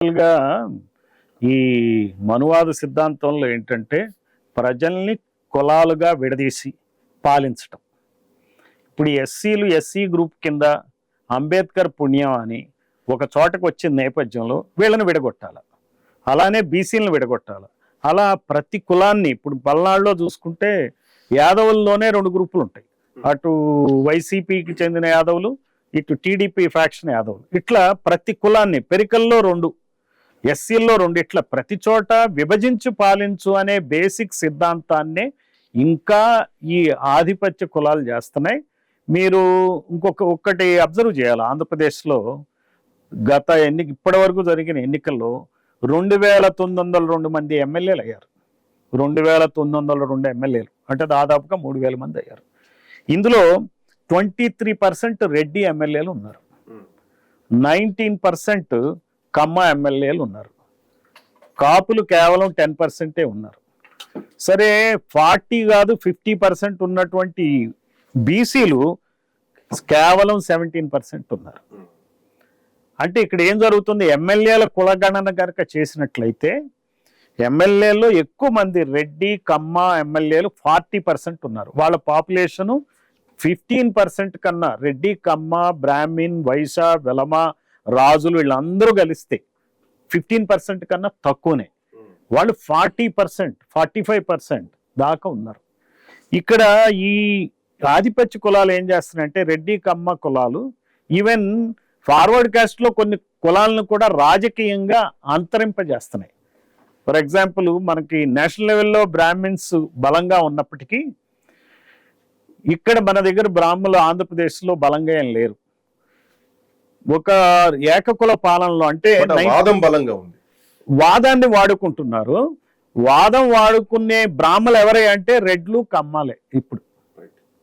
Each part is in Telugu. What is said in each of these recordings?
గా ఈ మనువాద సిద్ధాంతంలో ఏంటంటే ప్రజల్ని కులాలుగా విడదీసి పాలించటం. ఇప్పుడు ఎస్సీలు ఎస్సీ గ్రూప్ కింద అంబేద్కర్ పుణ్యం అని ఒక చోటకు వచ్చిన నేపథ్యంలో వీళ్ళని విడగొట్టాలి, అలానే బీసీలను విడగొట్టాలి. అలా ప్రతి కులాన్ని ఇప్పుడు పల్నాడులో చూసుకుంటే యాదవుల్లోనే 2 గ్రూపులు ఉంటాయి. అటు వైసీపీకి చెందిన యాదవులు, ఇటు టీడీపీ ఫ్యాక్షన్ యాదవులు. ఇట్లా ప్రతి కులాన్ని పెరికల్లో 2, ఎస్సీల్లో 2, ఇట్లా ప్రతి చోట విభజించి పాలించు అనే బేసిక్ సిద్ధాంతాన్ని ఇంకా ఈ ఆధిపత్య కులాలు చేస్తున్నాయి. మీరు ఒక్కటి అబ్జర్వ్ చేయాలి. ఆంధ్రప్రదేశ్లో గత ఇప్పటి వరకు జరిగిన ఎన్నికల్లో 2902 మంది ఎమ్మెల్యేలు అయ్యారు. 2902 ఎమ్మెల్యేలు అంటే దాదాపుగా 3000 మంది అయ్యారు. ఇందులో 23% రెడ్డి ఎమ్మెల్యేలు ఉన్నారు, 19% కమ్మ ఎమ్మెల్యేలు ఉన్నారు, కాపులు కేవలం 10% ఉన్నారు. సరే 40 కాదు 50% ఉన్నటువంటి బీసీలు కేవలం 17% ఉన్నారు. అంటే ఇక్కడ ఏం జరుగుతుంది? ఎమ్మెల్యేల కులగణన కనుక చేసినట్లయితే ఎమ్మెల్యేల్లో ఎక్కువ మంది రెడ్డి కమ్మ ఎమ్మెల్యేలు 40% ఉన్నారు. వాళ్ళ పాపులేషను 15% కన్నా రెడ్డి కమ్మ బ్రాహ్మిన్ వైశ్య వెలమ రాజులు వీళ్ళందరూ కలిస్తే 15% కన్నా తక్కువనే. వాళ్ళు 40% 45% దాకా ఉన్నారు. ఇక్కడ ఈ ఆధిపత్య కులాలు ఏం చేస్తున్నాయంటే రెడ్డి కమ్మ కులాలు ఈవెన్ ఫార్వర్డ్ కాస్ట్ లో కొన్ని కులాలను కూడా రాజకీయంగా అంతరింపజేస్తున్నాయి. ఫర్ ఎగ్జాంపుల్ మనకి నేషనల్ లెవెల్లో బ్రాహ్మిన్స్ బలంగా ఉన్నప్పటికీ ఇక్కడ మన దగ్గర బ్రాహ్మణులు ఆంధ్రప్రదేశ్లో బలంగా ఏం లేరు. ఒక ఏకకుల పాలనలో అంటే బలంగా ఉంది, వాదాన్ని వాడుకుంటున్నారు. వాదం వాడుకునే బ్రాహ్మలు ఎవరై అంటే రెడ్లు కమ్మలే. ఇప్పుడు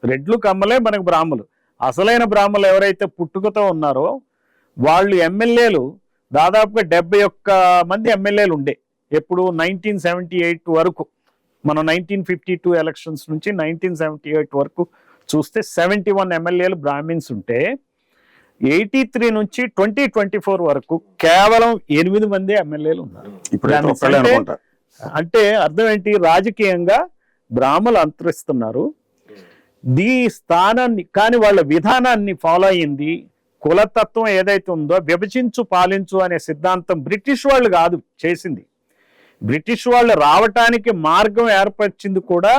రెడ్లు కమ్మలే మనకు బ్రాహ్మలు. అసలైన బ్రాహ్మలు ఎవరైతే పుట్టుకతో ఉన్నారో వాళ్ళు ఎమ్మెల్యేలు దాదాపుగా 71 మంది ఎమ్మెల్యేలు ఉండే. ఎప్పుడు 1978 వరకు, మనం 1952 ఎలక్షన్స్ నుంచి 1978 వరకు చూస్తే 71 ఎమ్మెల్యేలు బ్రాహ్మిన్స్ ఉంటే 83 నుంచి 2024 వరకు కేవలం 8 మంది ఎమ్మెల్యేలు ఉన్నారు. అంటే అర్థం ఏంటి? రాజకీయంగా బ్రాహ్మలు అంతరిస్తున్నారు. దీ స్థానాన్ని కానీ వాళ్ళ విధానాన్ని ఫాలో అయ్యింది. కులతత్వం ఏదైతే ఉందో విభజించు పాలించు అనే సిద్ధాంతం బ్రిటిష్ వాళ్ళు కాదు చేసింది. బ్రిటిష్ వాళ్ళు రావటానికి మార్గం ఏర్పరిచింది కూడా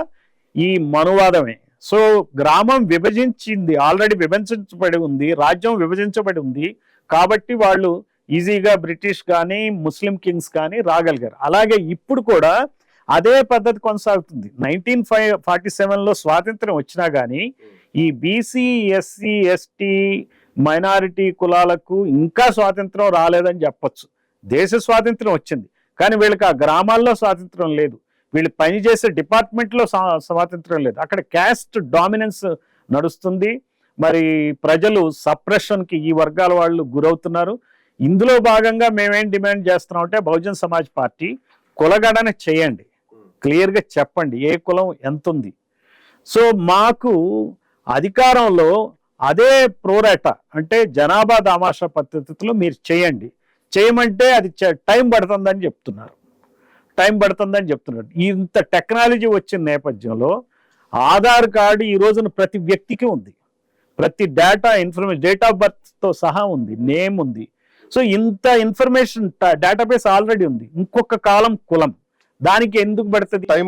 ఈ మనువాదమే. సో గ్రామం విభజించింది, ఆల్రెడీ విభజించబడి ఉంది, రాజ్యం విభజించబడి ఉంది. కాబట్టి వాళ్ళు ఈజీగా బ్రిటిష్ కానీ ముస్లిం కింగ్స్ కానీ రాగలిగారు. అలాగే ఇప్పుడు కూడా అదే పద్ధతి కొనసాగుతుంది. 1947లో స్వాతంత్రం వచ్చినా కానీ ఈ బీసీ ఎస్సీ ఎస్టీ మైనారిటీ కులాలకు ఇంకా స్వాతంత్రం రాలేదని చెప్పొచ్చు. దేశ స్వాతంత్రం వచ్చింది కానీ వీళ్ళకి ఆ గ్రామాల్లో స్వాతంత్రం లేదు, వీళ్ళు పనిచేసే డిపార్ట్మెంట్లో స్వాతంత్రం లేదు. అక్కడ క్యాస్ట్ డామినెన్స్ నడుస్తుంది. మరి ప్రజలు సప్రెషన్కి ఈ వర్గాల వాళ్ళు గురవుతున్నారు. ఇందులో భాగంగా మేమేం డిమాండ్ చేస్తున్నాం అంటే బహుజన్ సమాజ్ పార్టీ కులగణన చేయండి, క్లియర్గా చెప్పండి ఏ కులం ఎంత ఉంది. సో మాకు అధికారంలో అదే ప్రోరాటా అంటే జనాభా దామాషా పద్ధతిలో మీరు చేయండి, చేయమంటే అది టైం పడుతుందని చెప్తున్నారు. ఇంత టెక్నాలజీ వచ్చిన నేపథ్యంలో ఆధార్ కార్డు ఈ రోజున ప్రతి వ్యక్తికి ఉంది, ప్రతి డేటా ఇన్ఫర్మేషన్ డేట్ ఆఫ్ బర్త్తో సహా ఉంది, నేమ్ ఉంది. సో ఇంత ఇన్ఫర్మేషన్ డేటాబేస్ ఆల్రెడీ ఉంది. ఇంకొక కాలం కులం దానికి ఎందుకు పడుతుంది?